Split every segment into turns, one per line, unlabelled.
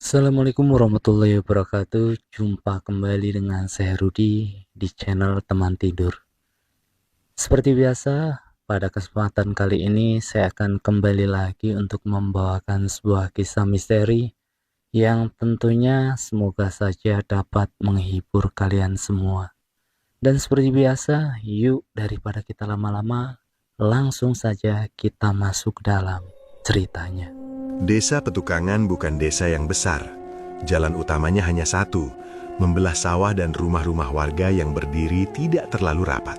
Assalamualaikum warahmatullahi wabarakatuh. Jumpa kembali dengan saya Rudi di channel Teman Tidur. Seperti biasa, pada kesempatan kali ini saya akan kembali lagi untuk membawakan sebuah kisah misteri yang tentunya semoga saja dapat menghibur kalian semua. Dan seperti biasa, yuk daripada kita lama-lama, langsung saja kita masuk dalam ceritanya.
Desa Petukangan bukan desa yang besar. Jalan utamanya hanya satu, membelah sawah dan rumah-rumah warga yang berdiri tidak terlalu rapat.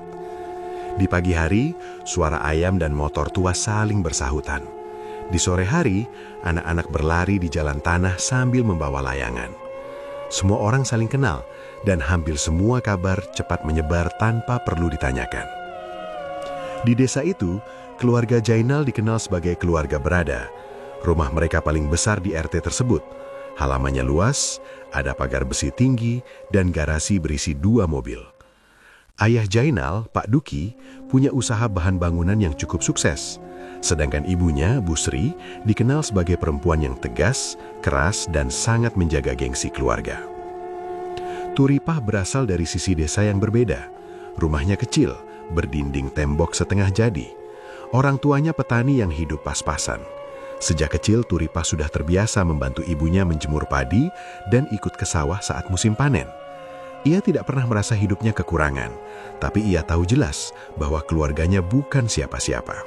Di pagi hari, suara ayam dan motor tua saling bersahutan. Di sore hari, anak-anak berlari di jalan tanah sambil membawa layangan. Semua orang saling kenal, dan hampir semua kabar cepat menyebar tanpa perlu ditanyakan. Di desa itu, keluarga Jainal dikenal sebagai keluarga berada. Rumah mereka paling besar di RT tersebut. Halamannya luas, ada pagar besi tinggi, dan garasi berisi 2 mobil. Ayah Jainal, Pak Duki, punya usaha bahan bangunan yang cukup sukses. Sedangkan ibunya, Bu Sri, dikenal sebagai perempuan yang tegas, keras, dan sangat menjaga gengsi keluarga. Turipah berasal dari sisi desa yang berbeda. Rumahnya kecil, berdinding tembok setengah jadi. Orang tuanya petani yang hidup pas-pasan. Sejak kecil, Turipah sudah terbiasa membantu ibunya menjemur padi dan ikut ke sawah saat musim panen. Ia tidak pernah merasa hidupnya kekurangan, tapi ia tahu jelas bahwa keluarganya bukan siapa-siapa.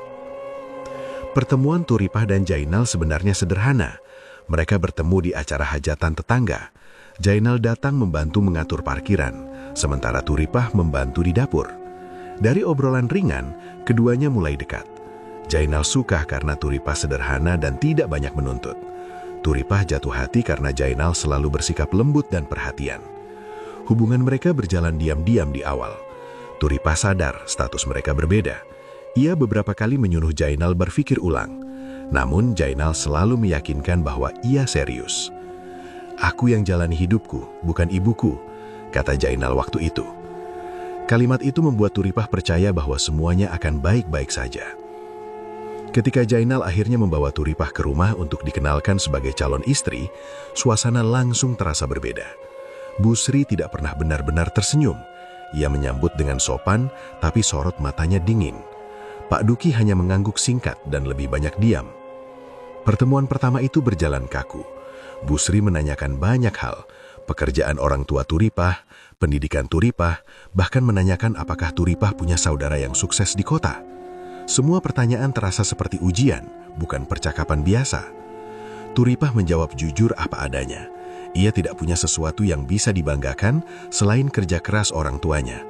Pertemuan Turipah dan Jainal sebenarnya sederhana. Mereka bertemu di acara hajatan tetangga. Jainal datang membantu mengatur parkiran, sementara Turipah membantu di dapur. Dari obrolan ringan, keduanya mulai dekat. Jainal suka karena Turipah sederhana dan tidak banyak menuntut. Turipah jatuh hati karena Jainal selalu bersikap lembut dan perhatian. Hubungan mereka berjalan diam-diam di awal. Turipah sadar status mereka berbeda. Ia beberapa kali menyuruh Jainal berpikir ulang. Namun Jainal selalu meyakinkan bahwa ia serius. "Aku yang jalani hidupku, bukan ibuku," kata Jainal waktu itu. Kalimat itu membuat Turipah percaya bahwa semuanya akan baik-baik saja. Ketika Jainal akhirnya membawa Turipah ke rumah untuk dikenalkan sebagai calon istri, suasana langsung terasa berbeda. Bu Sri tidak pernah benar-benar tersenyum. Ia menyambut dengan sopan, tapi sorot matanya dingin. Pak Duki hanya mengangguk singkat dan lebih banyak diam. Pertemuan pertama itu berjalan kaku. Bu Sri menanyakan banyak hal, pekerjaan orang tua Turipah, pendidikan Turipah, bahkan menanyakan apakah Turipah punya saudara yang sukses di kota. Semua pertanyaan terasa seperti ujian, bukan percakapan biasa. Turipah menjawab jujur apa adanya. Ia tidak punya sesuatu yang bisa dibanggakan selain kerja keras orang tuanya.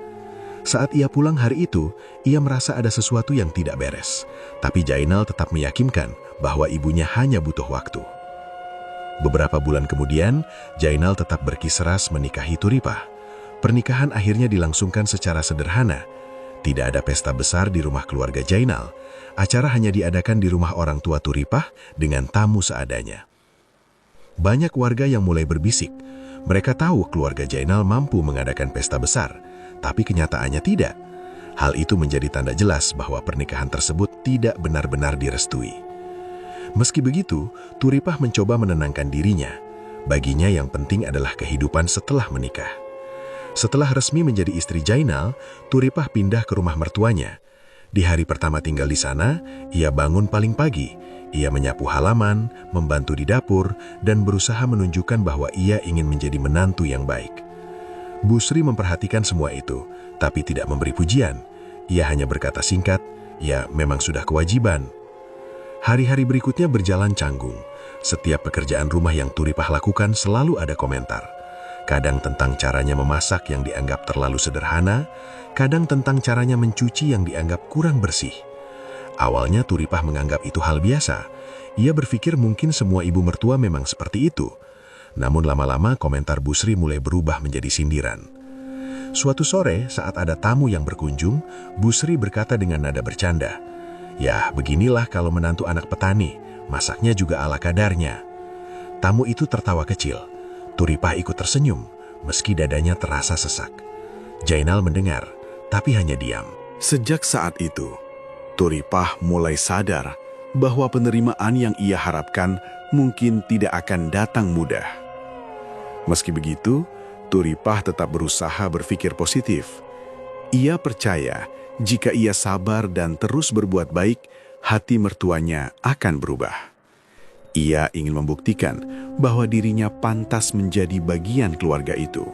Saat ia pulang hari itu, ia merasa ada sesuatu yang tidak beres. Tapi Jainal tetap meyakinkan bahwa ibunya hanya butuh waktu. Beberapa bulan kemudian, Jainal tetap berkisras menikahi Turipah. Pernikahan akhirnya dilangsungkan secara sederhana. Tidak ada pesta besar di rumah keluarga Jainal. Acara hanya diadakan di rumah orang tua Turipah dengan tamu seadanya. Banyak warga yang mulai berbisik. Mereka tahu keluarga Jainal mampu mengadakan pesta besar, tapi kenyataannya tidak. Hal itu menjadi tanda jelas bahwa pernikahan tersebut tidak benar-benar direstui. Meski begitu, Turipah mencoba menenangkan dirinya. Baginya yang penting adalah kehidupan setelah menikah. Setelah resmi menjadi istri Jainal, Turipah pindah ke rumah mertuanya. Di hari pertama tinggal di sana, ia bangun paling pagi. Ia menyapu halaman, membantu di dapur, dan berusaha menunjukkan bahwa ia ingin menjadi menantu yang baik. Bu Sri memperhatikan semua itu, tapi tidak memberi pujian. Ia hanya berkata singkat, "Ya, memang sudah kewajiban." Hari-hari berikutnya berjalan canggung. Setiap pekerjaan rumah yang Turipah lakukan selalu ada komentar. Kadang tentang caranya memasak yang dianggap terlalu sederhana, kadang tentang caranya mencuci yang dianggap kurang bersih. Awalnya Turipah menganggap itu hal biasa. Ia berpikir mungkin semua ibu mertua memang seperti itu. Namun lama-lama komentar Bu Sri mulai berubah menjadi sindiran. Suatu sore saat ada tamu yang berkunjung, Bu Sri berkata dengan nada bercanda, "Ya, beginilah kalau menantu anak petani, masaknya juga ala kadarnya." Tamu itu tertawa kecil. Turipah ikut tersenyum, meski dadanya terasa sesak. Jainal mendengar, tapi hanya diam. Sejak saat itu, Turipah mulai sadar bahwa penerimaan yang ia harapkan mungkin tidak akan datang mudah. Meski begitu, Turipah tetap berusaha berpikir positif. Ia percaya jika ia sabar dan terus berbuat baik, hati mertuanya akan berubah. Ia ingin membuktikan bahwa dirinya pantas menjadi bagian keluarga itu.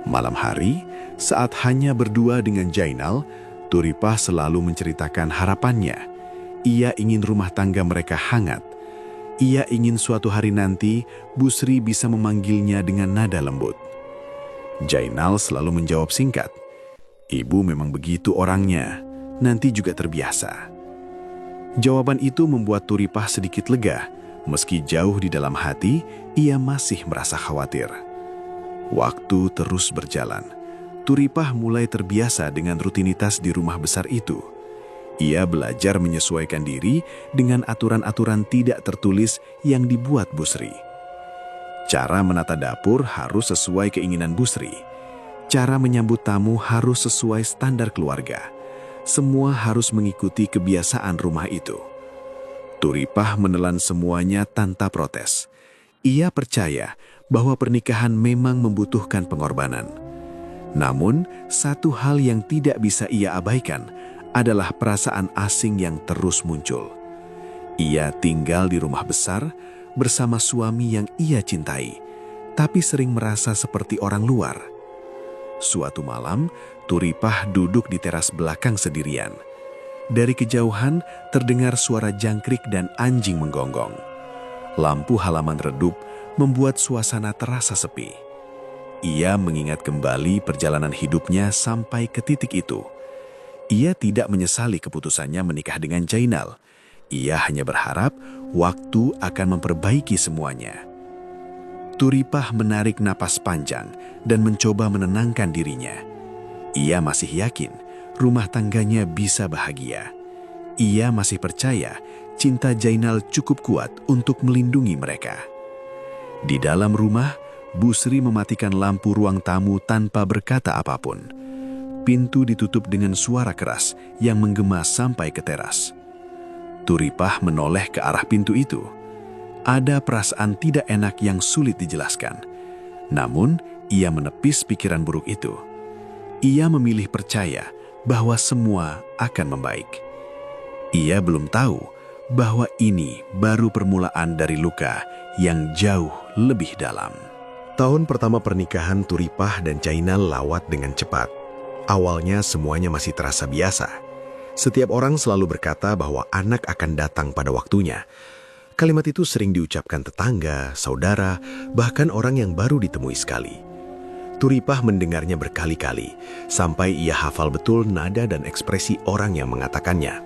Malam hari, saat hanya berdua dengan Jainal, Turipah selalu menceritakan harapannya. Ia ingin rumah tangga mereka hangat. Ia ingin suatu hari nanti Busri bisa memanggilnya dengan nada lembut. Jainal selalu menjawab singkat, "Ibu memang begitu orangnya, nanti juga terbiasa." Jawaban itu membuat Turipah sedikit lega, meski jauh di dalam hati ia masih merasa khawatir. Waktu terus berjalan. Turipah mulai terbiasa dengan rutinitas di rumah besar itu. Ia belajar menyesuaikan diri dengan aturan-aturan tidak tertulis yang dibuat Busri. Cara menata dapur harus sesuai keinginan Busri. Cara menyambut tamu harus sesuai standar keluarga. Semua harus mengikuti kebiasaan rumah itu. Turipah menelan semuanya tanpa protes. Ia percaya bahwa pernikahan memang membutuhkan pengorbanan. Namun, satu hal yang tidak bisa ia abaikan adalah perasaan asing yang terus muncul. Ia tinggal di rumah besar bersama suami yang ia cintai, tapi sering merasa seperti orang luar. Suatu malam, Turipah duduk di teras belakang sendirian. Dari kejauhan terdengar suara jangkrik dan anjing menggonggong. Lampu halaman redup membuat suasana terasa sepi. Ia mengingat kembali perjalanan hidupnya sampai ke titik itu. Ia tidak menyesali keputusannya menikah dengan Jainal. Ia hanya berharap waktu akan memperbaiki semuanya. Turipah menarik napas panjang dan mencoba menenangkan dirinya. Ia masih yakin rumah tangganya bisa bahagia. Ia masih percaya cinta Jainal cukup kuat untuk melindungi mereka. Di dalam rumah, Busri mematikan lampu ruang tamu tanpa berkata apapun. Pintu ditutup dengan suara keras yang menggema sampai ke teras. Turipah menoleh ke arah pintu itu. Ada perasaan tidak enak yang sulit dijelaskan. Namun, ia menepis pikiran buruk itu. Ia memilih percaya bahwa semua akan membaik. Ia belum tahu bahwa ini baru permulaan dari luka yang jauh lebih dalam. Tahun pertama pernikahan Turipah dan Jainal lawat dengan cepat. Awalnya semuanya masih terasa biasa. Setiap orang selalu berkata bahwa anak akan datang pada waktunya. Kalimat itu sering diucapkan tetangga, saudara, bahkan orang yang baru ditemui sekali. Turipah mendengarnya berkali-kali, sampai ia hafal betul nada dan ekspresi orang yang mengatakannya.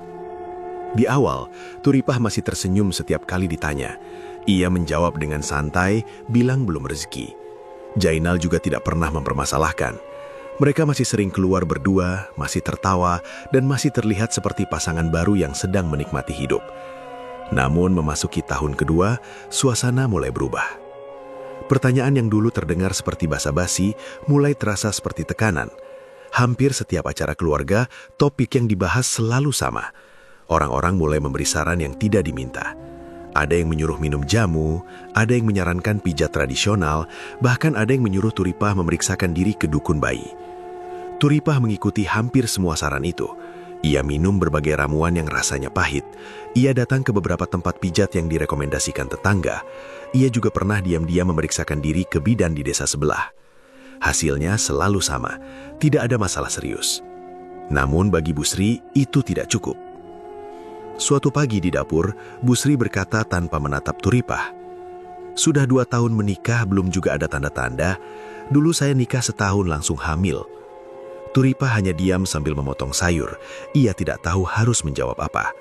Di awal, Turipah masih tersenyum setiap kali ditanya. Ia menjawab dengan santai, bilang belum rezeki. Jainal juga tidak pernah mempermasalahkan. Mereka masih sering keluar berdua, masih tertawa, dan masih terlihat seperti pasangan baru yang sedang menikmati hidup. Namun memasuki tahun kedua, suasana mulai berubah. Pertanyaan yang dulu terdengar seperti basa-basi mulai terasa seperti tekanan. Hampir setiap acara keluarga, topik yang dibahas selalu sama. Orang-orang mulai memberi saran yang tidak diminta. Ada yang menyuruh minum jamu, ada yang menyarankan pijat tradisional, bahkan ada yang menyuruh Turipah memeriksakan diri ke dukun bayi. Turipah mengikuti hampir semua saran itu. Ia minum berbagai ramuan yang rasanya pahit. Ia datang ke beberapa tempat pijat yang direkomendasikan tetangga. Ia juga pernah diam-diam memeriksakan diri ke bidan di desa sebelah. Hasilnya selalu sama, tidak ada masalah serius. Namun bagi Busri, itu tidak cukup. Suatu pagi di dapur, Busri berkata tanpa menatap Turipah, "Sudah 2 tahun menikah belum juga ada tanda-tanda. Dulu saya nikah setahun langsung hamil." Turipah hanya diam sambil memotong sayur. Ia tidak tahu harus menjawab apa.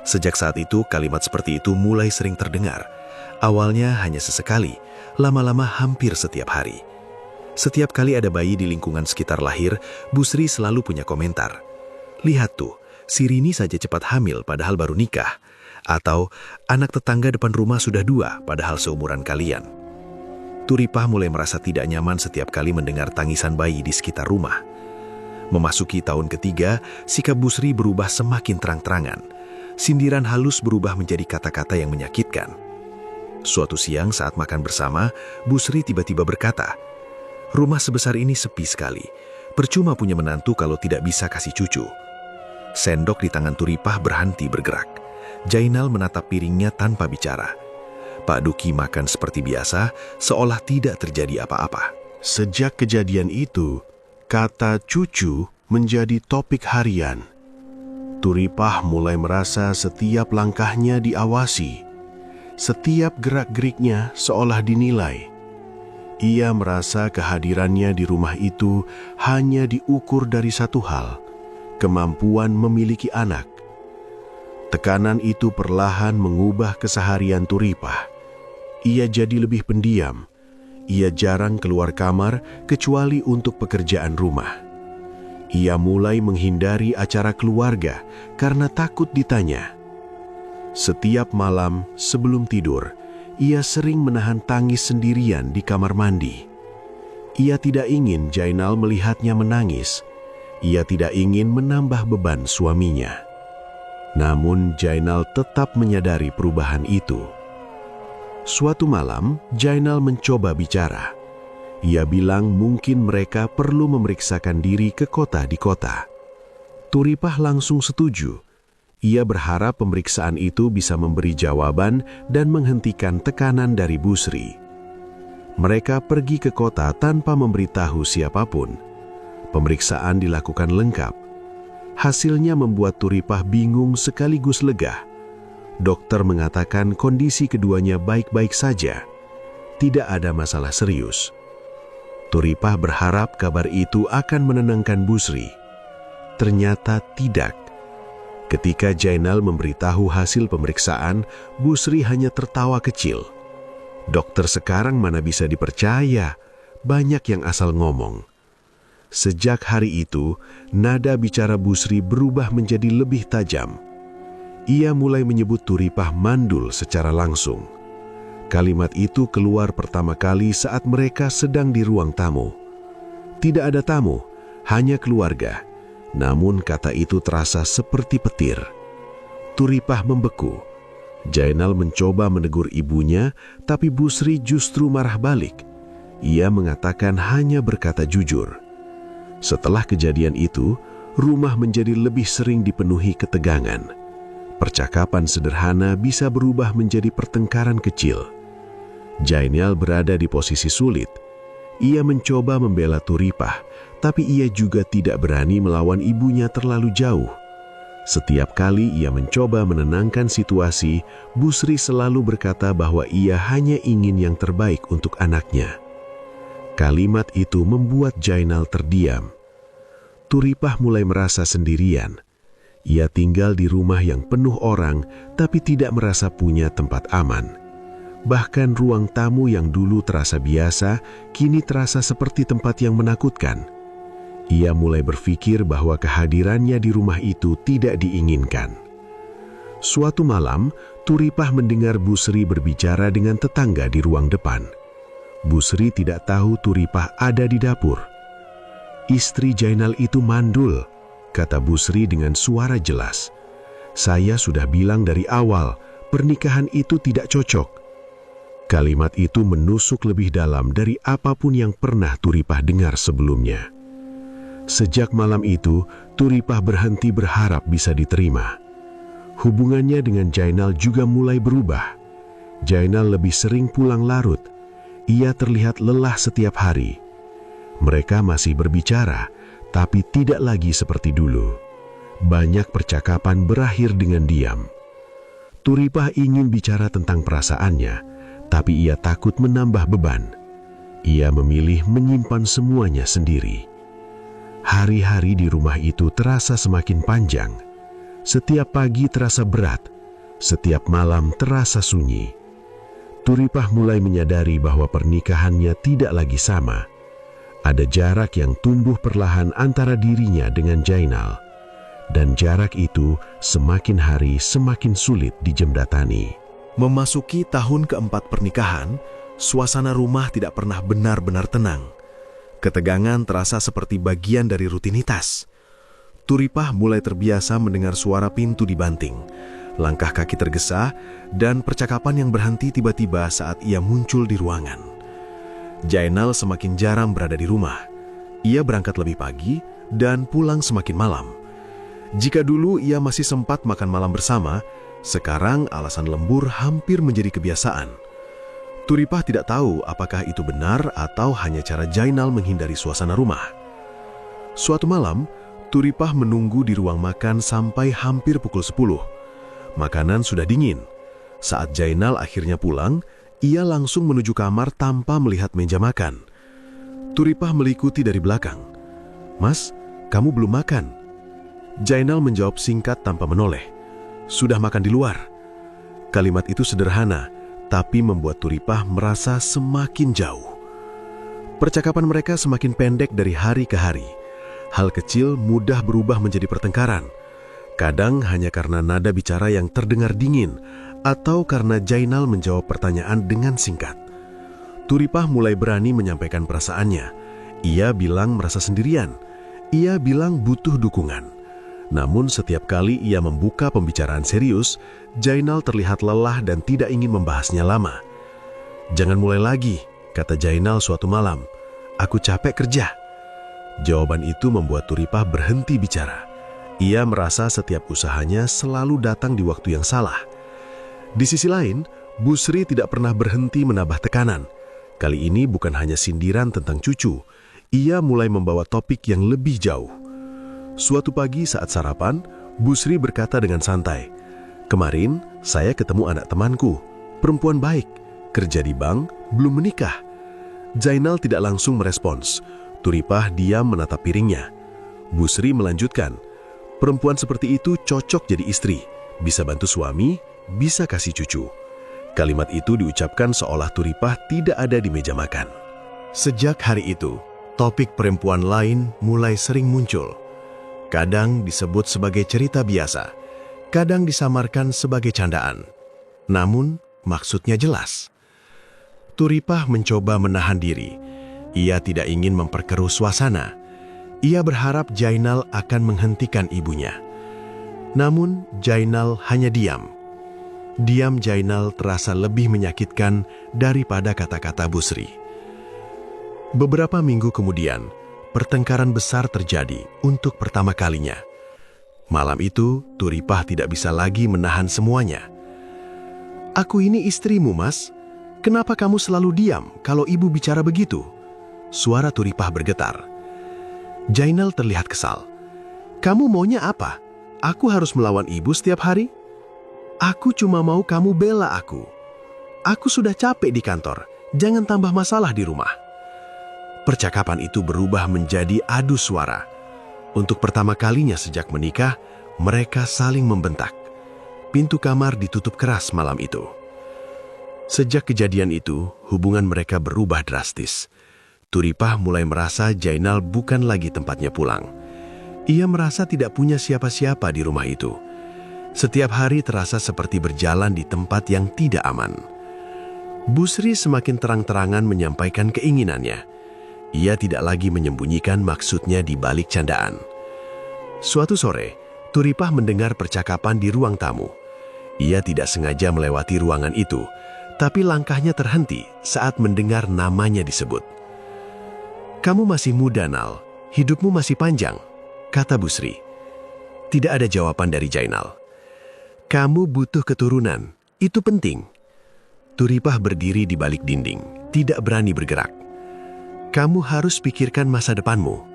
Sejak saat itu, kalimat seperti itu mulai sering terdengar. Awalnya hanya sesekali, lama-lama hampir setiap hari. Setiap kali ada bayi di lingkungan sekitar lahir, Busri selalu punya komentar. "Lihat tuh, si Rini saja cepat hamil padahal baru nikah." Atau, "Anak tetangga depan rumah sudah 2 padahal seumuran kalian." Turipah mulai merasa tidak nyaman setiap kali mendengar tangisan bayi di sekitar rumah. Memasuki tahun ketiga, sikap Busri berubah semakin terang-terangan. sindiran halus berubah menjadi kata-kata yang menyakitkan. Suatu siang saat makan bersama, Bu Sri tiba-tiba berkata, "Rumah sebesar ini sepi sekali. Percuma punya menantu kalau tidak bisa kasih cucu." Sendok di tangan Turipah berhenti bergerak. Jainal menatap piringnya tanpa bicara. Pak Duki makan seperti biasa, seolah tidak terjadi apa-apa. Sejak kejadian itu, kata cucu menjadi topik harian. Turipah mulai merasa setiap langkahnya diawasi. Setiap gerak-geriknya seolah dinilai. Ia merasa kehadirannya di rumah itu hanya diukur dari satu hal, kemampuan memiliki anak. Tekanan itu perlahan mengubah keseharian Turipah. Ia jadi lebih pendiam. Ia jarang keluar kamar kecuali untuk pekerjaan rumah. Ia mulai menghindari acara keluarga karena takut ditanya. Setiap malam sebelum tidur, ia sering menahan tangis sendirian di kamar mandi. Ia tidak ingin Jainal melihatnya menangis. Ia tidak ingin menambah beban suaminya. Namun Jainal tetap menyadari perubahan itu. Suatu malam, Jainal mencoba bicara. Ia bilang mungkin mereka perlu memeriksakan diri ke kota di kota. Turipah langsung setuju. Ia berharap pemeriksaan itu bisa memberi jawaban dan menghentikan tekanan dari Bu Sri. Mereka pergi ke kota tanpa memberitahu siapapun. Pemeriksaan dilakukan lengkap. Hasilnya membuat Turipah bingung sekaligus lega. Dokter mengatakan kondisi keduanya baik-baik saja. Tidak ada masalah serius. Turipah berharap kabar itu akan menenangkan Bu Sri. Ternyata tidak. Ketika Jainal memberitahu hasil pemeriksaan, Bu Sri hanya tertawa kecil. Dokter sekarang mana bisa dipercaya, banyak yang asal ngomong. Sejak hari itu, nada bicara Bu Sri berubah menjadi lebih tajam. Ia mulai menyebut Turipah mandul secara langsung. Kalimat itu keluar pertama kali saat mereka sedang di ruang tamu. Tidak ada tamu, hanya keluarga. Namun kata itu terasa seperti petir. Turipah membeku. Jainal mencoba menegur ibunya, tapi Bu Sri justru marah balik. Ia mengatakan hanya berkata jujur. Setelah kejadian itu, rumah menjadi lebih sering dipenuhi ketegangan. Percakapan sederhana bisa berubah menjadi pertengkaran kecil. Jainal berada di posisi sulit. Ia mencoba membela Turipah, tapi ia juga tidak berani melawan ibunya terlalu jauh. Setiap kali ia mencoba menenangkan situasi, Bu Sri selalu berkata bahwa ia hanya ingin yang terbaik untuk anaknya. Kalimat itu membuat Jainal terdiam. Turipah mulai merasa sendirian. Ia tinggal di rumah yang penuh orang, tapi tidak merasa punya tempat aman. Bahkan ruang tamu yang dulu terasa biasa, kini terasa seperti tempat yang menakutkan. Ia mulai berpikir bahwa kehadirannya di rumah itu tidak diinginkan. Suatu malam, Turipah mendengar Bu Sri berbicara dengan tetangga di ruang depan. Bu Sri tidak tahu Turipah ada di dapur. "Istri Jainal itu mandul," kata Bu Sri dengan suara jelas. "Saya sudah bilang dari awal, pernikahan itu tidak cocok." Kalimat itu menusuk lebih dalam dari apapun yang pernah Turipah dengar sebelumnya. Sejak malam itu, Turipah berhenti berharap bisa diterima. Hubungannya dengan Jainal juga mulai berubah. Jainal lebih sering pulang larut. Ia terlihat lelah setiap hari. Mereka masih berbicara, tapi tidak lagi seperti dulu. Banyak percakapan berakhir dengan diam. Turipah ingin bicara tentang perasaannya, tapi ia takut menambah beban. Ia memilih menyimpan semuanya sendiri. Hari-hari di rumah itu terasa semakin panjang. Setiap pagi terasa berat, setiap malam terasa sunyi. Turipah mulai menyadari bahwa pernikahannya tidak lagi sama. Ada jarak yang tumbuh perlahan antara dirinya dengan Jainal. Dan jarak itu semakin hari semakin sulit dijembatani.
Memasuki tahun keempat pernikahan, suasana rumah tidak pernah benar-benar tenang. Ketegangan terasa seperti bagian dari rutinitas. Turipah mulai terbiasa mendengar suara pintu dibanting. Langkah kaki tergesa dan percakapan yang berhenti tiba-tiba saat ia muncul di ruangan. Jainal semakin jarang berada di rumah. Ia berangkat lebih pagi dan pulang semakin malam. Jika dulu ia masih sempat makan malam bersama, sekarang alasan lembur hampir menjadi kebiasaan. Turipah tidak tahu apakah itu benar atau hanya cara Jainal menghindari suasana rumah. Suatu malam, Turipah menunggu di ruang makan sampai hampir pukul 10. Makanan sudah dingin. Saat Jainal akhirnya pulang, ia langsung menuju kamar tanpa melihat meja makan. Turipah mengikuti dari belakang. "Mas, kamu belum makan?" Jainal menjawab singkat tanpa menoleh. "Sudah makan di luar." Kalimat itu sederhana, tapi membuat Turipah merasa semakin jauh. Percakapan mereka semakin pendek dari hari ke hari. Hal kecil mudah berubah menjadi pertengkaran. Kadang hanya karena nada bicara yang terdengar dingin, atau karena Jainal menjawab pertanyaan dengan singkat. Turipah mulai berani menyampaikan perasaannya. Ia bilang merasa sendirian. Ia bilang butuh dukungan. Namun setiap kali ia membuka pembicaraan serius, Jainal terlihat lelah dan tidak ingin membahasnya lama. "Jangan mulai lagi," kata Jainal suatu malam. "Aku capek kerja." Jawaban itu membuat Turipah berhenti bicara. Ia merasa setiap usahanya selalu datang di waktu yang salah. Di sisi lain, Busri tidak pernah berhenti menambah tekanan. Kali ini bukan hanya sindiran tentang cucu, ia mulai membawa topik yang lebih jauh. Suatu pagi saat sarapan, Busri berkata dengan santai, "Kemarin saya ketemu anak temanku, perempuan baik, kerja di bank, belum menikah." Jainal tidak langsung merespons. Turipah diam menatap piringnya. Busri melanjutkan, "Perempuan seperti itu cocok jadi istri, bisa bantu suami, bisa kasih cucu." Kalimat itu diucapkan seolah Turipah tidak ada di meja makan. Sejak hari itu, topik perempuan lain mulai sering muncul. Kadang disebut sebagai cerita biasa, kadang disamarkan sebagai candaan. Namun, maksudnya jelas. Turipah mencoba menahan diri. Ia tidak ingin memperkeruh suasana. Ia berharap Jainal akan menghentikan ibunya. Namun, Jainal hanya diam. Diam Jainal terasa lebih menyakitkan daripada kata-kata Busri. Beberapa minggu kemudian, pertengkaran besar terjadi untuk pertama kalinya. Malam itu, Turipah tidak bisa lagi menahan semuanya. "Aku ini istrimu, Mas. Kenapa kamu selalu diam kalau ibu bicara begitu?" Suara Turipah bergetar. Jainal terlihat kesal. "Kamu maunya apa? Aku harus melawan ibu setiap hari? Aku cuma mau kamu bela aku. Aku sudah capek di kantor, jangan tambah masalah di rumah." Percakapan itu berubah menjadi adu suara. Untuk pertama kalinya sejak menikah, mereka saling membentak. Pintu kamar ditutup keras malam itu. Sejak kejadian itu, hubungan mereka berubah drastis. Turipah mulai merasa Jainal bukan lagi tempatnya pulang. Ia merasa tidak punya siapa-siapa di rumah itu. Setiap hari terasa seperti berjalan di tempat yang tidak aman. Busri semakin terang-terangan menyampaikan keinginannya. Ia tidak lagi menyembunyikan maksudnya di balik candaan. Suatu sore, Turipah mendengar percakapan di ruang tamu. Ia tidak sengaja melewati ruangan itu, tapi langkahnya terhenti saat mendengar namanya disebut. "Kamu masih muda, Nal. Hidupmu masih panjang," kata Busri. Tidak ada jawaban dari Jainal. "Kamu butuh keturunan. Itu penting." Turipah berdiri di balik dinding, tidak berani bergerak. "Kamu harus pikirkan masa depanmu."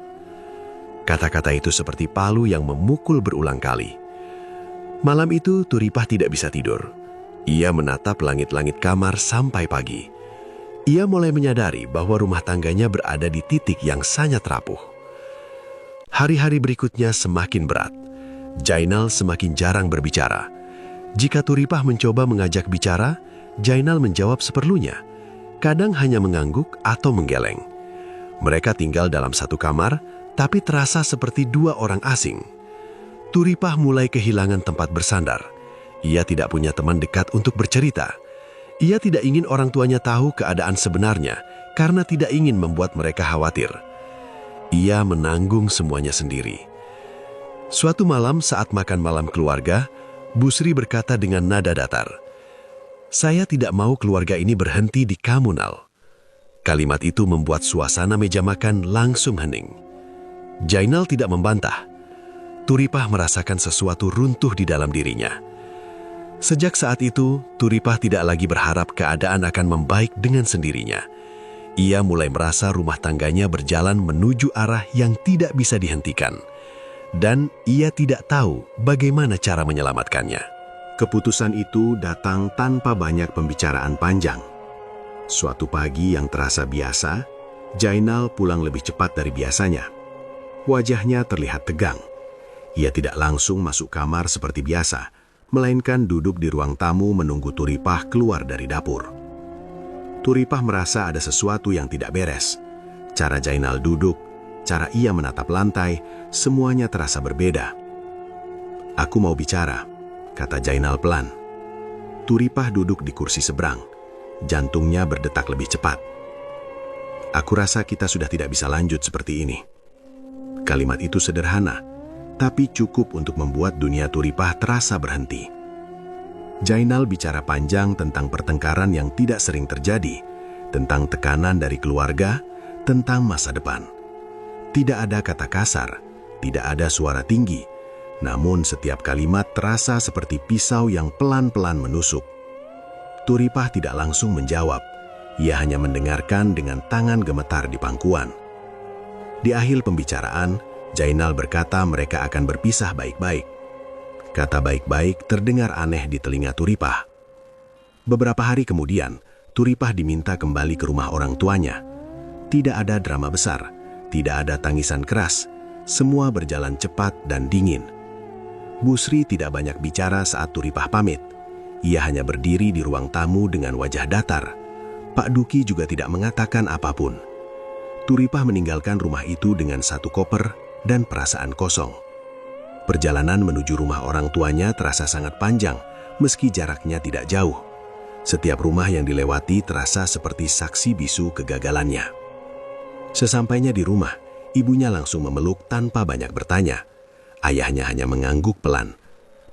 Kata-kata itu seperti palu yang memukul berulang kali. Malam itu Turipah tidak bisa tidur. Ia menatap langit-langit kamar sampai pagi. Ia mulai menyadari bahwa rumah tangganya berada di titik yang sangat rapuh. Hari-hari berikutnya semakin berat. Jainal semakin jarang berbicara. Jika Turipah mencoba mengajak bicara, Jainal menjawab seperlunya. Kadang hanya mengangguk atau menggeleng. Mereka tinggal dalam satu kamar, tapi terasa seperti dua orang asing. Turipah mulai kehilangan tempat bersandar. Ia tidak punya teman dekat untuk bercerita. Ia tidak ingin orang tuanya tahu keadaan sebenarnya karena tidak ingin membuat mereka khawatir. Ia menanggung semuanya sendiri. Suatu malam saat makan malam keluarga, Busri berkata dengan nada datar, "Saya tidak mau keluarga ini berhenti di kamu, Nal." Kalimat itu membuat suasana meja makan langsung hening. Jainal tidak membantah. Turipah merasakan sesuatu runtuh di dalam dirinya. Sejak saat itu, Turipah tidak lagi berharap keadaan akan membaik dengan sendirinya. Ia mulai merasa rumah tangganya berjalan menuju arah yang tidak bisa dihentikan. Dan ia tidak tahu bagaimana cara menyelamatkannya.
Keputusan itu datang tanpa banyak pembicaraan panjang. Suatu pagi yang terasa biasa, Jainal pulang lebih cepat dari biasanya. Wajahnya terlihat tegang. Ia tidak langsung masuk kamar seperti biasa, melainkan duduk di ruang tamu menunggu Turipah keluar dari dapur. Turipah merasa ada sesuatu yang tidak beres. Cara Jainal duduk, cara ia menatap lantai, semuanya terasa berbeda. "Aku mau bicara," kata Jainal pelan. Turipah duduk di kursi seberang. Jantungnya berdetak lebih cepat. "Aku rasa kita sudah tidak bisa lanjut seperti ini." Kalimat itu sederhana, tapi cukup untuk membuat dunia Turipah terasa berhenti. Jainal bicara panjang tentang pertengkaran yang tidak sering terjadi, tentang tekanan dari keluarga, tentang masa depan. Tidak ada kata kasar, tidak ada suara tinggi, namun setiap kalimat terasa seperti pisau yang pelan-pelan menusuk. Turipah tidak langsung menjawab, ia hanya mendengarkan dengan tangan gemetar di pangkuan. Di akhir pembicaraan, Jainal berkata mereka akan berpisah baik-baik. Kata baik-baik terdengar aneh di telinga Turipah. Beberapa hari kemudian, Turipah diminta kembali ke rumah orang tuanya. Tidak ada drama besar, tidak ada tangisan keras, semua berjalan cepat dan dingin. Busri tidak banyak bicara saat Turipah pamit. Ia hanya berdiri di ruang tamu dengan wajah datar. Pak Duki juga tidak mengatakan apapun. Turipah meninggalkan rumah itu dengan satu koper dan perasaan kosong. Perjalanan menuju rumah orang tuanya terasa sangat panjang, meski jaraknya tidak jauh. Setiap rumah yang dilewati terasa seperti saksi bisu kegagalannya. Sesampainya di rumah, ibunya langsung memeluk tanpa banyak bertanya. Ayahnya hanya mengangguk pelan.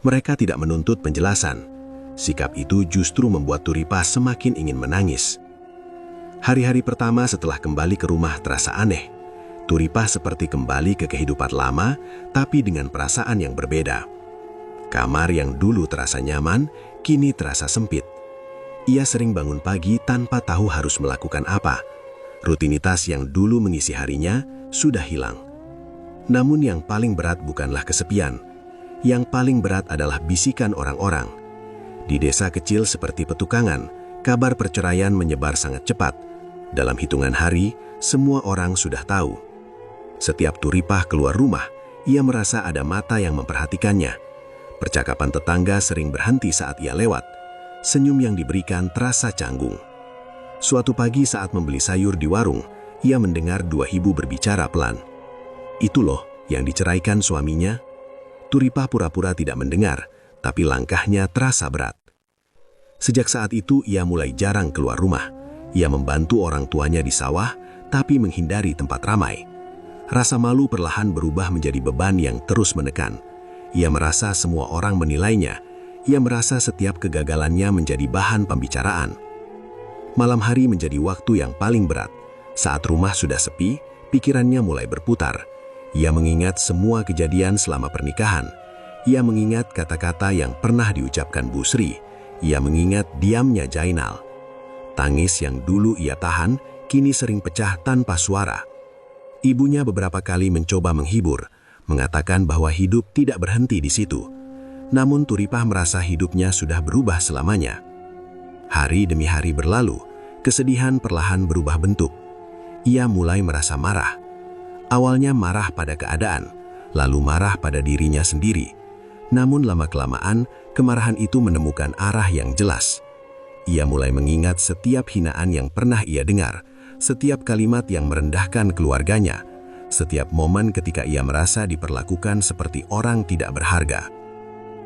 Mereka tidak menuntut penjelasan. Sikap itu justru membuat Turipah semakin ingin menangis. Hari-hari pertama setelah kembali ke rumah terasa aneh. Turipah seperti kembali ke kehidupan lama, tapi dengan perasaan yang berbeda. Kamar yang dulu terasa nyaman, kini terasa sempit. Ia sering bangun pagi tanpa tahu harus melakukan apa. Rutinitas yang dulu mengisi harinya sudah hilang. Namun yang paling berat bukanlah kesepian. Yang paling berat adalah bisikan orang-orang. Di desa kecil seperti Petukangan, kabar perceraian menyebar sangat cepat. Dalam hitungan hari, semua orang sudah tahu. Setiap Turipah keluar rumah, ia merasa ada mata yang memperhatikannya. Percakapan tetangga sering berhenti saat ia lewat. Senyum yang diberikan terasa canggung. Suatu pagi saat membeli sayur di warung, ia mendengar dua ibu berbicara pelan. "Itu loh yang diceraikan suaminya." Turipah pura-pura tidak mendengar, tapi langkahnya terasa berat. Sejak saat itu ia mulai jarang keluar rumah. Ia membantu orang tuanya di sawah, tapi menghindari tempat ramai. Rasa malu perlahan berubah menjadi beban yang terus menekan. Ia merasa semua orang menilainya. Ia merasa setiap kegagalannya menjadi bahan pembicaraan. Malam hari menjadi waktu yang paling berat. Saat rumah sudah sepi, pikirannya mulai berputar. Ia mengingat semua kejadian selama pernikahan. Ia mengingat kata-kata yang pernah diucapkan Busri. Ia mengingat diamnya Jainal. Tangis yang dulu ia tahan, kini sering pecah tanpa suara. Ibunya beberapa kali mencoba menghibur, mengatakan bahwa hidup tidak berhenti di situ. Namun Turipah merasa hidupnya sudah berubah selamanya. Hari demi hari berlalu, kesedihan perlahan berubah bentuk. Ia mulai merasa marah. Awalnya marah pada keadaan, lalu marah pada dirinya sendiri. Namun lama-kelamaan, kemarahan itu menemukan arah yang jelas. Ia mulai mengingat setiap hinaan yang pernah ia dengar, setiap kalimat yang merendahkan keluarganya, setiap momen ketika ia merasa diperlakukan seperti orang tidak berharga.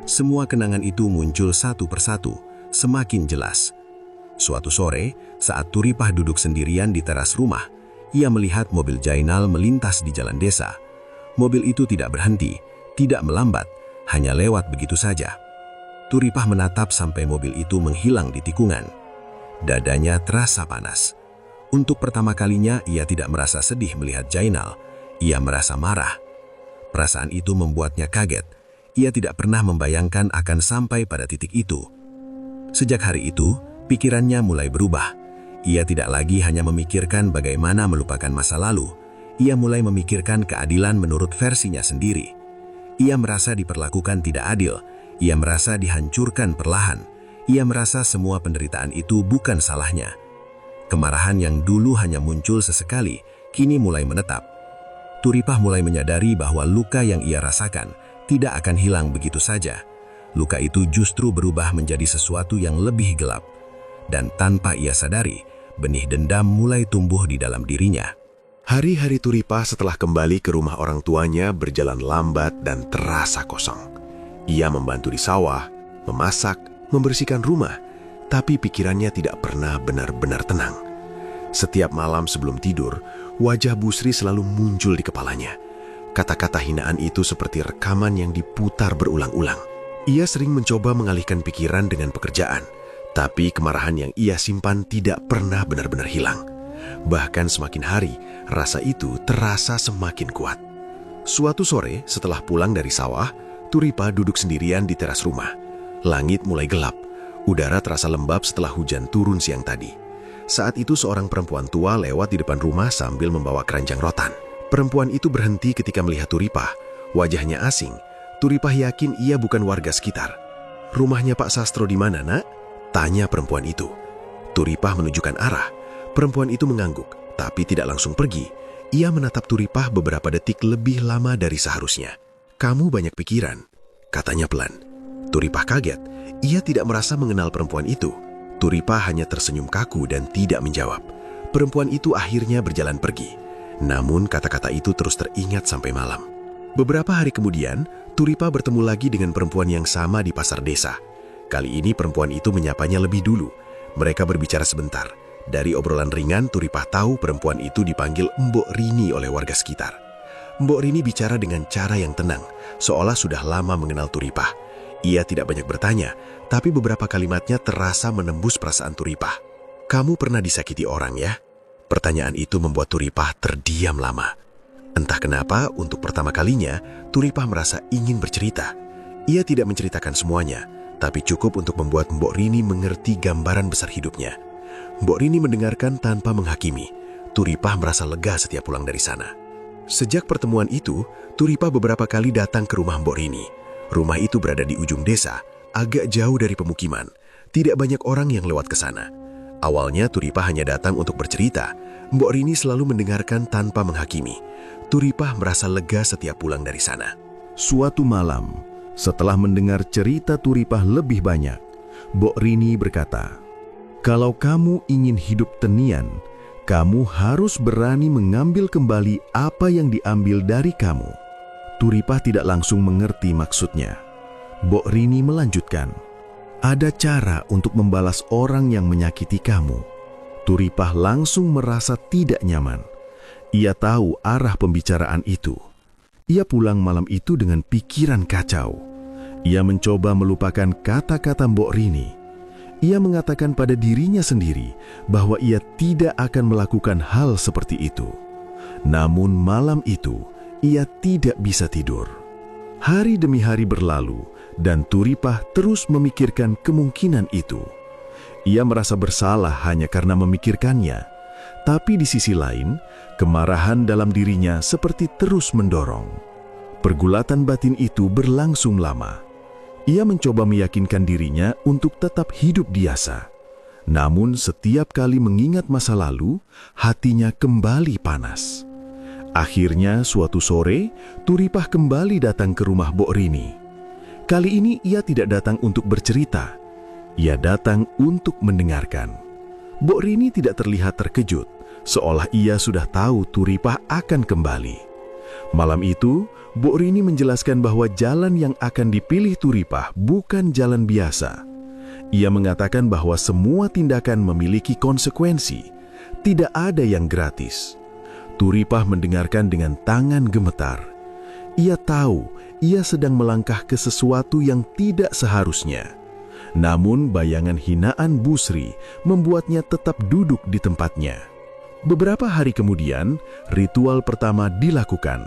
Semua kenangan itu muncul satu persatu, semakin jelas. Suatu sore, saat Turipah duduk sendirian di teras rumah, ia melihat mobil Jainal melintas di jalan desa. Mobil itu tidak berhenti, tidak melambat, hanya lewat begitu saja.
Turipah menatap sampai mobil itu menghilang di tikungan. Dadanya terasa panas. Untuk pertama kalinya ia tidak merasa sedih melihat Jainal. Ia merasa marah. Perasaan itu membuatnya kaget. Ia tidak pernah membayangkan akan sampai pada titik itu. Sejak hari itu, pikirannya mulai berubah. Ia tidak lagi hanya memikirkan bagaimana melupakan masa lalu. Ia mulai memikirkan keadilan menurut versinya sendiri. Ia merasa diperlakukan tidak adil. Ia merasa dihancurkan perlahan. Ia merasa semua penderitaan itu bukan salahnya. Kemarahan yang dulu hanya muncul sesekali, kini mulai menetap. Turipah mulai menyadari bahwa luka yang ia rasakan tidak akan hilang begitu saja. Luka itu justru berubah menjadi sesuatu yang lebih gelap. Dan tanpa ia sadari, benih dendam mulai tumbuh di dalam dirinya.
Hari-hari Turipah setelah kembali ke rumah orang tuanya berjalan lambat dan terasa kosong. Ia membantu di sawah, memasak, membersihkan rumah, tapi pikirannya tidak pernah benar-benar tenang. Setiap malam sebelum tidur, wajah Busri selalu muncul di kepalanya. Kata-kata hinaan itu seperti rekaman yang diputar berulang-ulang. Ia sering mencoba mengalihkan pikiran dengan pekerjaan, tapi kemarahan yang ia simpan tidak pernah benar-benar hilang. Bahkan semakin hari, rasa itu terasa semakin kuat. Suatu sore, setelah pulang dari sawah, Turipah duduk sendirian di teras rumah. Langit mulai gelap. Udara terasa lembab setelah hujan turun siang tadi. Saat itu seorang perempuan tua lewat di depan rumah sambil membawa keranjang rotan. Perempuan itu berhenti ketika melihat Turipah. Wajahnya asing. Turipah yakin ia bukan warga sekitar. "Rumahnya Pak Sastro di mana, Nak?" tanya perempuan itu. Turipah menunjukkan arah. Perempuan itu mengangguk, tapi tidak langsung pergi. Ia menatap Turipah beberapa detik lebih lama dari seharusnya. "Kamu banyak pikiran," katanya pelan. Turipah kaget. Ia tidak merasa mengenal perempuan itu. Turipah hanya tersenyum kaku dan tidak menjawab. Perempuan itu akhirnya berjalan pergi. Namun kata-kata itu terus teringat sampai malam. Beberapa hari kemudian, Turipah bertemu lagi dengan perempuan yang sama di pasar desa. Kali ini perempuan itu menyapanya lebih dulu. Mereka berbicara sebentar. Dari obrolan ringan, Turipah tahu perempuan itu dipanggil Mbok Rini oleh warga sekitar. Mbok Rini bicara dengan cara yang tenang, seolah sudah lama mengenal Turipah. Ia tidak banyak bertanya, tapi beberapa kalimatnya terasa menembus perasaan Turipah. "Kamu pernah disakiti orang ya?" Pertanyaan itu membuat Turipah terdiam lama. Entah kenapa, untuk pertama kalinya, Turipah merasa ingin bercerita. Ia tidak menceritakan semuanya, tapi cukup untuk membuat Mbok Rini mengerti gambaran besar hidupnya. Mbok Rini mendengarkan tanpa menghakimi. Turipah merasa lega setiap pulang dari sana. Sejak pertemuan itu, Turipah beberapa kali datang ke rumah Mbok Rini. Rumah itu berada di ujung desa, agak jauh dari pemukiman. Tidak banyak orang yang lewat ke sana. Awalnya Turipah hanya datang untuk bercerita. Mbok Rini selalu mendengarkan tanpa menghakimi. Turipah merasa lega setiap pulang dari sana.
Suatu malam, setelah mendengar cerita Turipah lebih banyak, Mbok Rini berkata, "Kalau kamu ingin hidup tenian, kamu harus berani mengambil kembali apa yang diambil dari kamu." Turipah tidak langsung mengerti maksudnya. Mbok Rini melanjutkan, "Ada cara untuk membalas orang yang menyakiti kamu." Turipah langsung merasa tidak nyaman. Ia tahu arah pembicaraan itu. Ia pulang malam itu dengan pikiran kacau. Ia mencoba melupakan kata-kata Mbok Rini. Ia mengatakan pada dirinya sendiri bahwa ia tidak akan melakukan hal seperti itu. Namun malam itu, ia tidak bisa tidur. Hari demi hari berlalu, dan Turipah terus memikirkan kemungkinan itu. Ia merasa bersalah hanya karena memikirkannya. Tapi di sisi lain, kemarahan dalam dirinya seperti terus mendorong. Pergulatan batin itu berlangsung lama. Ia mencoba meyakinkan dirinya untuk tetap hidup biasa. Namun setiap kali mengingat masa lalu, hatinya kembali panas. Akhirnya suatu sore, Turipah kembali datang ke rumah Mbok Rini. Kali ini ia tidak datang untuk bercerita. Ia datang untuk mendengarkan. Mbok Rini tidak terlihat terkejut, seolah ia sudah tahu Turipah akan kembali. Malam itu, Mbok Rini menjelaskan bahwa jalan yang akan dipilih Turipah bukan jalan biasa. Ia mengatakan bahwa semua tindakan memiliki konsekuensi, tidak ada yang gratis. Turipah mendengarkan dengan tangan gemetar. Ia tahu ia sedang melangkah ke sesuatu yang tidak seharusnya. Namun bayangan hinaan Bu Sri membuatnya tetap duduk di tempatnya. Beberapa hari kemudian, ritual pertama dilakukan.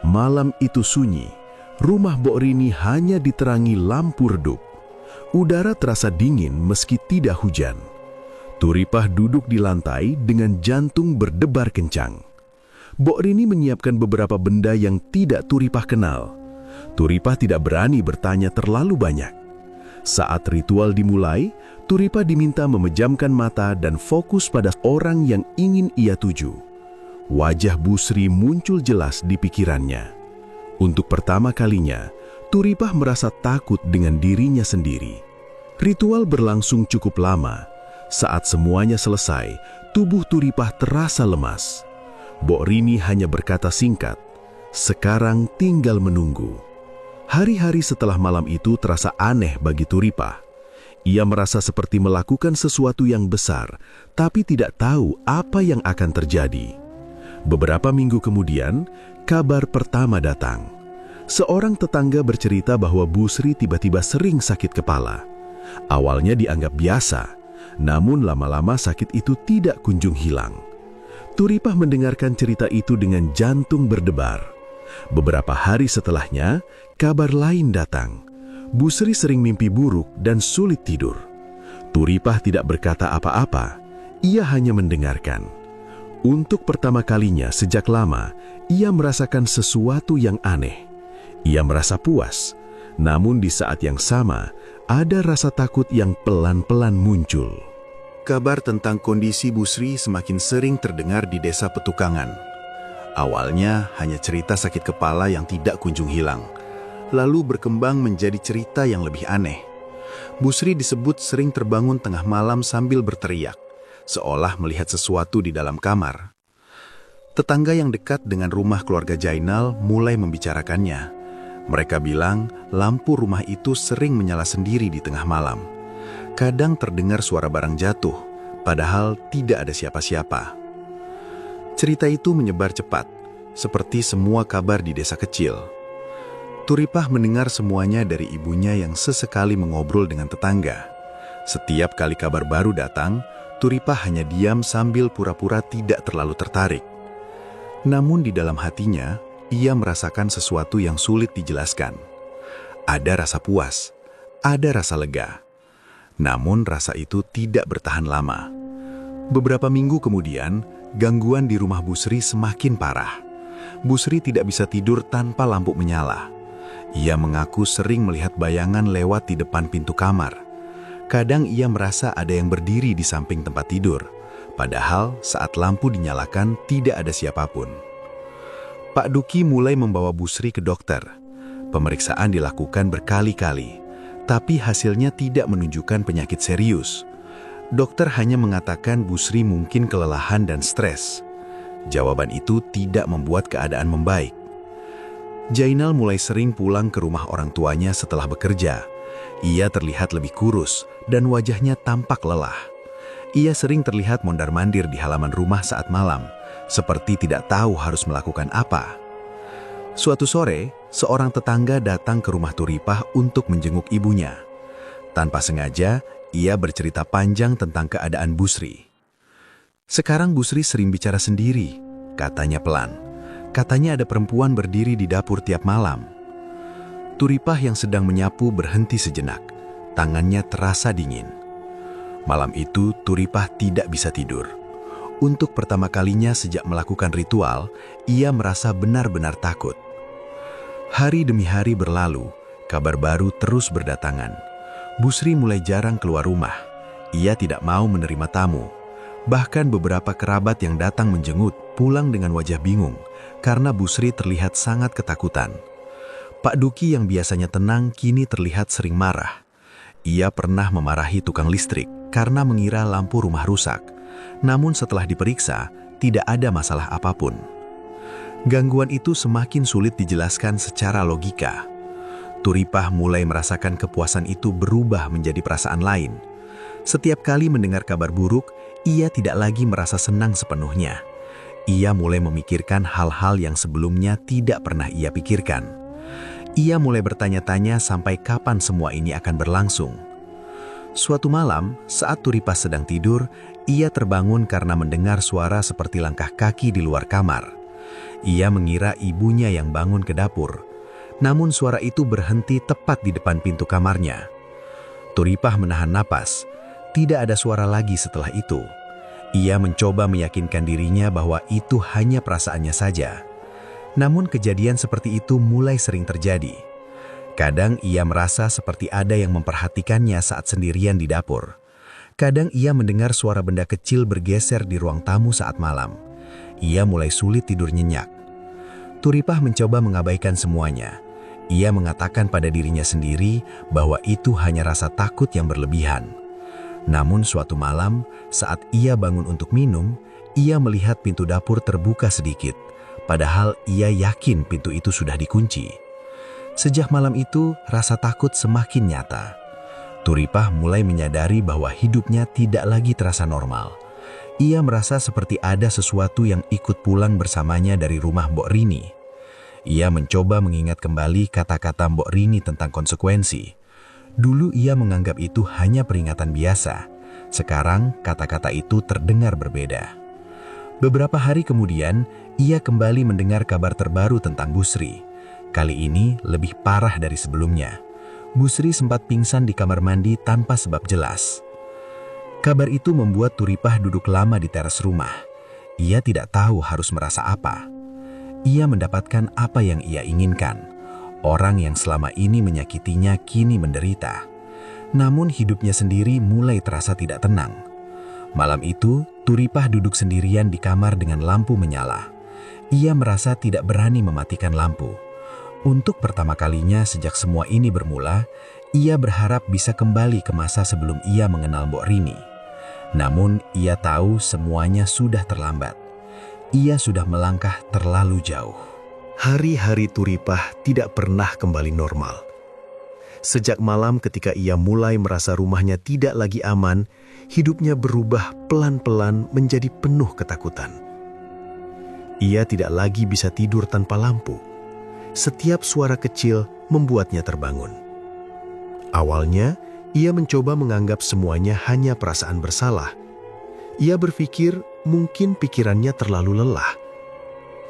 Malam itu sunyi, rumah Mbok Rini hanya diterangi lampu redup. Udara terasa dingin meski tidak hujan. Turipah duduk di lantai dengan jantung berdebar kencang. Mbok Rini menyiapkan beberapa benda yang tidak Turipah kenal. Turipah tidak berani bertanya terlalu banyak. Saat ritual dimulai, Turipah diminta memejamkan mata dan fokus pada orang yang ingin ia tuju. Wajah Bu Sri muncul jelas di pikirannya. Untuk pertama kalinya, Turipah merasa takut dengan dirinya sendiri. Ritual berlangsung cukup lama. Saat semuanya selesai, tubuh Turipah terasa lemas. Mbok Rini hanya berkata singkat, "Sekarang tinggal menunggu." Hari-hari setelah malam itu terasa aneh bagi Turipah. Ia merasa seperti melakukan sesuatu yang besar, tapi tidak tahu apa yang akan terjadi. Beberapa minggu kemudian, kabar pertama datang. Seorang tetangga bercerita bahwa Bu Sri tiba-tiba sering sakit kepala. Awalnya dianggap biasa, namun lama-lama sakit itu tidak kunjung hilang. Turipah mendengarkan cerita itu dengan jantung berdebar. Beberapa hari setelahnya, kabar lain datang. Bu Sri sering mimpi buruk dan sulit tidur. Turipah tidak berkata apa-apa, ia hanya mendengarkan. Untuk pertama kalinya sejak lama, ia merasakan sesuatu yang aneh. Ia merasa puas, namun di saat yang sama, ada rasa takut yang pelan-pelan muncul.
Kabar tentang kondisi Bu Sri semakin sering terdengar di desa Petukangan. Awalnya hanya cerita sakit kepala yang tidak kunjung hilang, lalu berkembang menjadi cerita yang lebih aneh. Bu Sri disebut sering terbangun tengah malam sambil berteriak, seolah melihat sesuatu di dalam kamar. Tetangga yang dekat dengan rumah keluarga Jainal mulai membicarakannya. Mereka bilang lampu rumah itu sering menyala sendiri di tengah malam. Kadang terdengar suara barang jatuh, padahal tidak ada siapa-siapa. Cerita itu menyebar cepat, seperti semua kabar di desa kecil. Turipah mendengar semuanya dari ibunya yang sesekali mengobrol dengan tetangga. Setiap kali kabar baru datang, Turipah hanya diam sambil pura-pura tidak terlalu tertarik. Namun di dalam hatinya, ia merasakan sesuatu yang sulit dijelaskan. Ada rasa puas, ada rasa lega. Namun rasa itu tidak bertahan lama. Beberapa minggu kemudian, gangguan di rumah Bu Sri semakin parah. Bu Sri tidak bisa tidur tanpa lampu menyala. Ia mengaku sering melihat bayangan lewat di depan pintu kamar. Kadang ia merasa ada yang berdiri di samping tempat tidur, padahal saat lampu dinyalakan tidak ada siapapun. Pak Duki mulai membawa Bu Sri ke dokter. Pemeriksaan dilakukan berkali-kali, tapi hasilnya tidak menunjukkan penyakit serius. Dokter hanya mengatakan Bu Sri mungkin kelelahan dan stres. Jawaban itu tidak membuat keadaan membaik. Jainal mulai sering pulang ke rumah orang tuanya setelah bekerja. Ia terlihat lebih kurus dan wajahnya tampak lelah. Ia sering terlihat mondar-mandir di halaman rumah saat malam, seperti tidak tahu harus melakukan apa. Suatu sore, seorang tetangga datang ke rumah Turipah untuk menjenguk ibunya. Tanpa sengaja, ia bercerita panjang tentang keadaan Bu Sri. "Sekarang Bu Sri sering bicara sendiri," katanya pelan. "Katanya ada perempuan berdiri di dapur tiap malam." Turipah yang sedang menyapu berhenti sejenak. Tangannya terasa dingin. Malam itu, Turipah tidak bisa tidur. Untuk pertama kalinya sejak melakukan ritual, ia merasa benar-benar takut. Hari demi hari berlalu, kabar baru terus berdatangan. Bu Sri mulai jarang keluar rumah. Ia tidak mau menerima tamu. Bahkan beberapa kerabat yang datang menjenguk pulang dengan wajah bingung, karena Bu Sri terlihat sangat ketakutan. Pak Duki yang biasanya tenang kini terlihat sering marah. Ia pernah memarahi tukang listrik karena mengira lampu rumah rusak. Namun setelah diperiksa, tidak ada masalah apapun. Gangguan itu semakin sulit dijelaskan secara logika. Turipah mulai merasakan kepuasan itu berubah menjadi perasaan lain. Setiap kali mendengar kabar buruk, ia tidak lagi merasa senang sepenuhnya. Ia mulai memikirkan hal-hal yang sebelumnya tidak pernah ia pikirkan. Ia mulai bertanya-tanya sampai kapan semua ini akan berlangsung.
Suatu malam, saat Turipah sedang tidur, ia terbangun karena mendengar suara seperti langkah kaki di luar kamar. Ia mengira ibunya yang bangun ke dapur. Namun suara itu berhenti tepat di depan pintu kamarnya. Turipah menahan napas. Tidak ada suara lagi setelah itu. Ia mencoba meyakinkan dirinya bahwa itu hanya perasaannya saja. Namun kejadian seperti itu mulai sering terjadi. Kadang ia merasa seperti ada yang memperhatikannya saat sendirian di dapur. Kadang ia mendengar suara benda kecil bergeser di ruang tamu saat malam. Ia mulai sulit tidur nyenyak. Turipah mencoba mengabaikan semuanya. Ia mengatakan pada dirinya sendiri bahwa itu hanya rasa takut yang berlebihan. Namun suatu malam, saat ia bangun untuk minum, ia melihat pintu dapur terbuka sedikit. Padahal ia yakin pintu itu sudah dikunci. Sejak malam itu, rasa takut semakin nyata. Turipah mulai menyadari bahwa hidupnya tidak lagi terasa normal. Ia merasa seperti ada sesuatu yang ikut pulang bersamanya dari rumah Mbok Rini. Ia mencoba mengingat kembali kata-kata Mbok Rini tentang konsekuensi. Dulu ia menganggap itu hanya peringatan biasa. Sekarang kata-kata itu terdengar berbeda. Beberapa hari kemudian, ia kembali mendengar kabar terbaru tentang Busri. Kali ini lebih parah dari sebelumnya. Busri sempat pingsan di kamar mandi tanpa sebab jelas. Kabar itu membuat Turipah duduk lama di teras rumah. Ia tidak tahu harus merasa apa. Ia mendapatkan apa yang ia inginkan. Orang yang selama ini menyakitinya kini menderita. Namun hidupnya sendiri mulai terasa tidak tenang. Malam itu, Turipah duduk sendirian di kamar dengan lampu menyala. Ia merasa tidak berani mematikan lampu. Untuk pertama kalinya sejak semua ini bermula, ia berharap bisa kembali ke masa sebelum ia mengenal Mbok Rini. Namun, ia tahu semuanya sudah terlambat. Ia sudah melangkah terlalu jauh.
Hari-hari Turipah tidak pernah kembali normal. Sejak malam ketika ia mulai merasa rumahnya tidak lagi aman, hidupnya berubah pelan-pelan menjadi penuh ketakutan. Ia tidak lagi bisa tidur tanpa lampu. Setiap suara kecil membuatnya terbangun. Awalnya, ia mencoba menganggap semuanya hanya perasaan bersalah. Ia berpikir mungkin pikirannya terlalu lelah.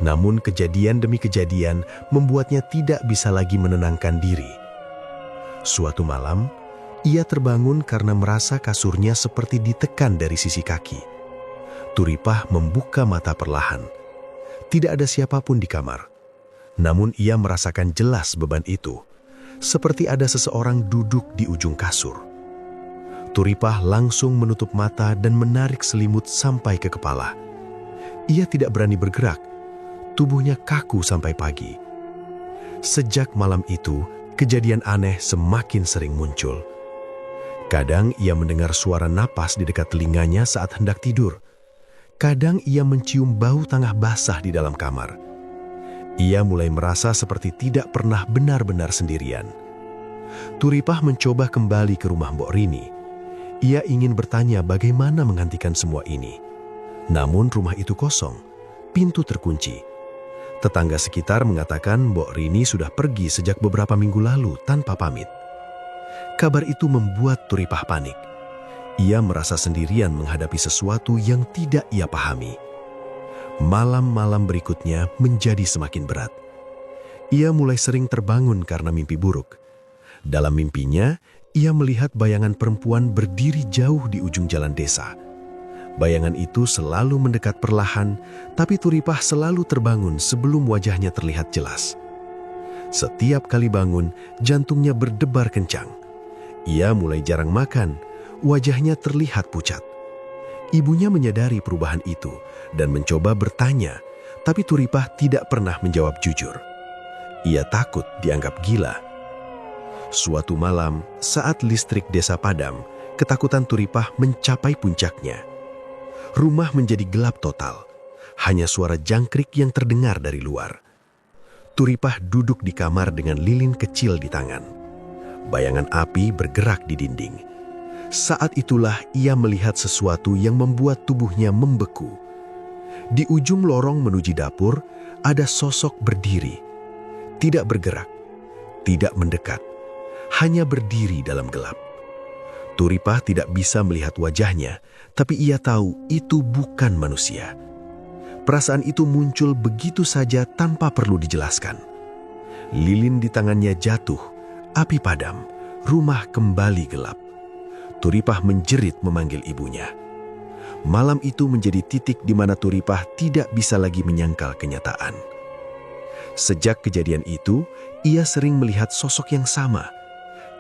Namun kejadian demi kejadian membuatnya tidak bisa lagi menenangkan diri. Suatu malam, ia terbangun karena merasa kasurnya seperti ditekan dari sisi kaki. Turipah membuka mata perlahan. Tidak ada siapapun di kamar. Namun ia merasakan jelas beban itu, seperti ada seseorang duduk di ujung kasur. Turipah langsung menutup mata dan menarik selimut sampai ke kepala. Ia tidak berani bergerak, tubuhnya kaku sampai pagi. Sejak malam itu, kejadian aneh semakin sering muncul. Kadang ia mendengar suara napas di dekat telinganya saat hendak tidur. Kadang ia mencium bau tanah basah di dalam kamar. Ia mulai merasa seperti tidak pernah benar-benar sendirian. Turipah mencoba kembali ke rumah Mbok Rini. Ia ingin bertanya bagaimana menghentikan semua ini. Namun rumah itu kosong, pintu terkunci. Tetangga sekitar mengatakan Mbok Rini sudah pergi sejak beberapa minggu lalu tanpa pamit. Kabar itu membuat Turipah panik. Ia merasa sendirian menghadapi sesuatu yang tidak ia pahami. Malam-malam berikutnya menjadi semakin berat. Ia mulai sering terbangun karena mimpi buruk. Dalam mimpinya, ia melihat bayangan perempuan berdiri jauh di ujung jalan desa. Bayangan itu selalu mendekat perlahan, tapi Turipah selalu terbangun sebelum wajahnya terlihat jelas. Setiap kali bangun, jantungnya berdebar kencang. Ia mulai jarang makan, wajahnya terlihat pucat. Ibunya menyadari perubahan itu dan mencoba bertanya, tapi Turipah tidak pernah menjawab jujur. Ia takut dianggap gila. Suatu malam, saat listrik desa padam, ketakutan Turipah mencapai puncaknya. Rumah menjadi gelap total. Hanya suara jangkrik yang terdengar dari luar. Turipah duduk di kamar dengan lilin kecil di tangan. Bayangan api bergerak di dinding. Saat itulah ia melihat sesuatu yang membuat tubuhnya membeku. Di ujung lorong menuju dapur, ada sosok berdiri. Tidak bergerak, tidak mendekat, hanya berdiri dalam gelap.
Turipah tidak bisa melihat wajahnya, tapi ia tahu itu bukan manusia. Perasaan itu muncul begitu saja tanpa perlu dijelaskan. Lilin di tangannya jatuh, api padam, rumah kembali gelap. Turipah menjerit memanggil ibunya. Malam itu menjadi titik di mana Turipah tidak bisa lagi menyangkal kenyataan. Sejak kejadian itu, ia sering melihat sosok yang sama.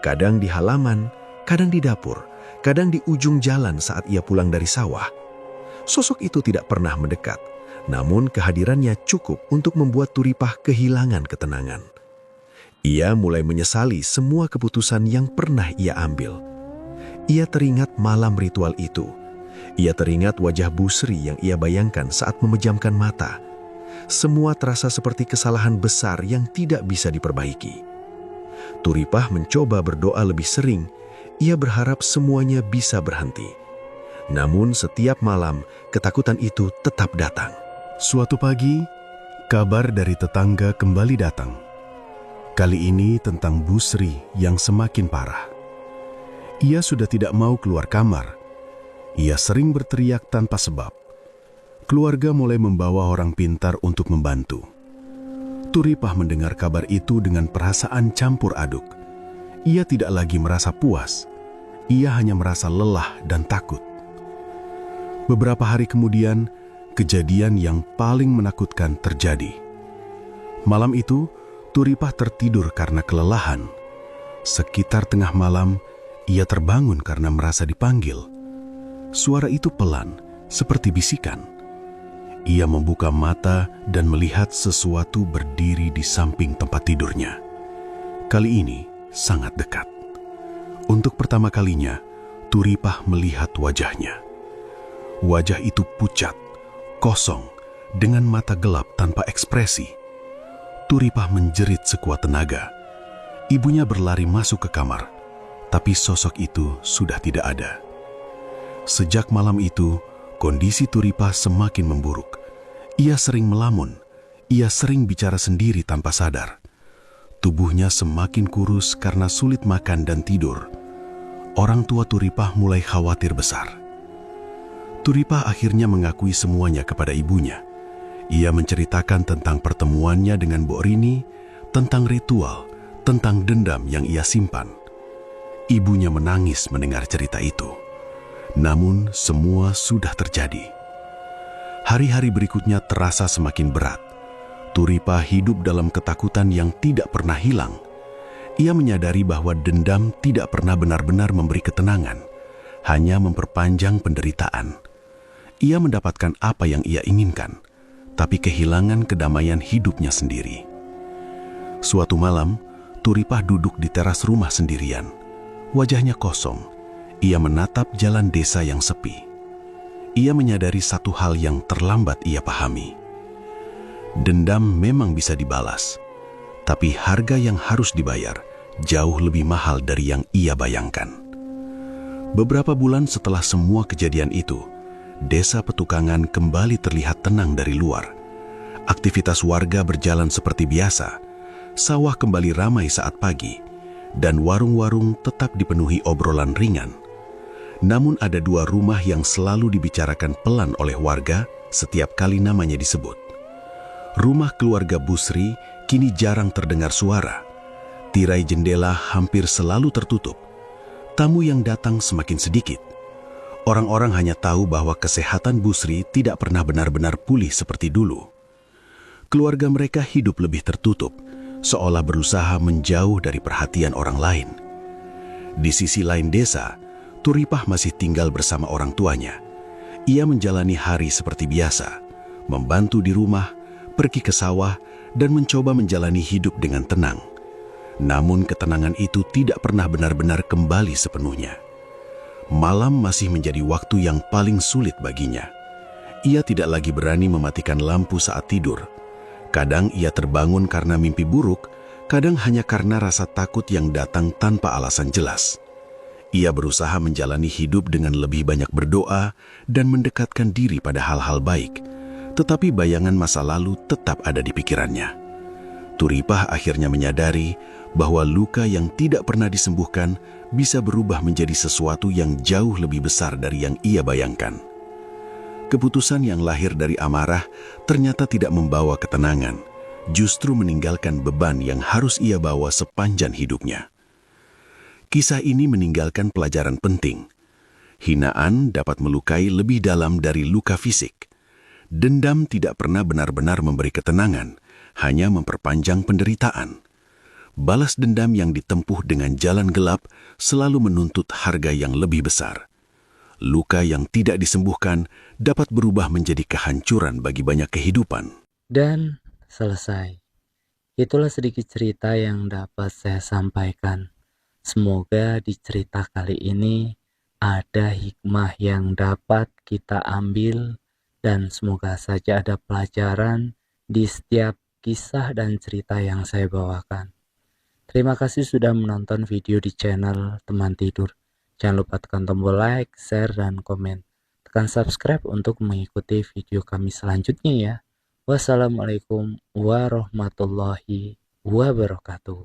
Kadang di halaman, kadang di dapur, kadang di ujung jalan saat ia pulang dari sawah. Sosok itu tidak pernah mendekat, namun kehadirannya cukup untuk membuat Turipah kehilangan ketenangan. Ia mulai menyesali semua keputusan yang pernah ia ambil. Ia teringat malam ritual itu. Ia teringat wajah Bu Sri yang ia bayangkan saat memejamkan mata. Semua terasa seperti kesalahan besar yang tidak bisa diperbaiki. Turipah mencoba berdoa lebih sering. Ia berharap semuanya bisa berhenti. Namun setiap malam, ketakutan itu tetap datang.
Suatu pagi, kabar dari tetangga kembali datang. Kali ini tentang Bu Sri yang semakin parah. Ia sudah tidak mau keluar kamar. Ia sering berteriak tanpa sebab. Keluarga mulai membawa orang pintar untuk membantu. Turipah mendengar kabar itu dengan perasaan campur aduk. Ia tidak lagi merasa puas. Ia hanya merasa lelah dan takut. Beberapa hari kemudian, kejadian yang paling menakutkan terjadi. Malam itu, Turipah tertidur karena kelelahan. Sekitar tengah malam, ia terbangun karena merasa dipanggil. Suara itu pelan, seperti bisikan. Ia membuka mata dan melihat sesuatu berdiri di samping tempat tidurnya. Kali ini sangat dekat. Untuk pertama kalinya, Turipah melihat wajahnya. Wajah itu pucat, kosong, dengan mata gelap tanpa ekspresi. Turipah menjerit sekuat tenaga. Ibunya berlari masuk ke kamar, tapi sosok itu sudah tidak ada. Sejak malam itu, kondisi Turipah semakin memburuk. Ia sering melamun, ia sering bicara sendiri tanpa sadar. Tubuhnya semakin kurus karena sulit makan dan tidur. Orang tua Turipah mulai khawatir besar. Turipah akhirnya mengakui semuanya kepada ibunya. Ia menceritakan tentang pertemuannya dengan Mbok Rini, tentang ritual, tentang dendam yang ia simpan. Ibunya menangis mendengar cerita itu. Namun semua sudah terjadi. Hari-hari berikutnya terasa semakin berat. Turipah hidup dalam ketakutan yang tidak pernah hilang. Ia menyadari bahwa dendam tidak pernah benar-benar memberi ketenangan, hanya memperpanjang penderitaan. Ia mendapatkan apa yang ia inginkan, tapi kehilangan kedamaian hidupnya sendiri. Suatu malam, Turipah duduk di teras rumah sendirian. Wajahnya kosong. Ia menatap jalan desa yang sepi. Ia menyadari satu hal yang terlambat ia pahami. Dendam memang bisa dibalas, tapi harga yang harus dibayar jauh lebih mahal dari yang ia bayangkan. Beberapa bulan setelah semua kejadian itu, desa Petukangan kembali terlihat tenang dari luar. Aktivitas warga berjalan seperti biasa. Sawah kembali ramai saat pagi, dan warung-warung tetap dipenuhi obrolan ringan. Namun ada dua rumah yang selalu dibicarakan pelan oleh warga setiap kali namanya disebut. Rumah keluarga Bu Sri kini jarang terdengar suara. Tirai jendela hampir selalu tertutup. Tamu yang datang semakin sedikit. Orang-orang hanya tahu bahwa kesehatan Bu Sri tidak pernah benar-benar pulih seperti dulu. Keluarga mereka hidup lebih tertutup, seolah berusaha menjauh dari perhatian orang lain. Di sisi lain desa, Turipah masih tinggal bersama orang tuanya. Ia menjalani hari seperti biasa, membantu di rumah, pergi ke sawah, dan mencoba menjalani hidup dengan tenang. Namun ketenangan itu tidak pernah benar-benar kembali sepenuhnya. Malam masih menjadi waktu yang paling sulit baginya. Ia tidak lagi berani mematikan lampu saat tidur. Kadang ia terbangun karena mimpi buruk, kadang hanya karena rasa takut yang datang tanpa alasan jelas. Ia berusaha menjalani hidup dengan lebih banyak berdoa dan mendekatkan diri pada hal-hal baik, tetapi bayangan masa lalu tetap ada di pikirannya.
Turipah akhirnya menyadari bahwa luka yang tidak pernah disembuhkan bisa berubah menjadi sesuatu yang jauh lebih besar dari yang ia bayangkan. Keputusan yang lahir dari amarah ternyata tidak membawa ketenangan, justru meninggalkan beban yang harus ia bawa sepanjang hidupnya. Kisah ini meninggalkan pelajaran penting. Hinaan dapat melukai lebih dalam dari luka fisik. Dendam tidak pernah benar-benar memberi ketenangan, hanya memperpanjang penderitaan. Balas dendam yang ditempuh dengan jalan gelap selalu menuntut harga yang lebih besar. Luka yang tidak disembuhkan dapat berubah menjadi kehancuran bagi banyak kehidupan.
Dan selesai. Itulah sedikit cerita yang dapat saya sampaikan. Semoga di cerita kali ini ada hikmah yang dapat kita ambil dan semoga saja ada pelajaran di setiap kisah dan cerita yang saya bawakan. Terima kasih sudah menonton video di channel Teman Tidur. Jangan lupa tekan tombol like, share, dan komen. Tekan subscribe untuk mengikuti video kami selanjutnya ya. Wassalamualaikum warahmatullahi wabarakatuh.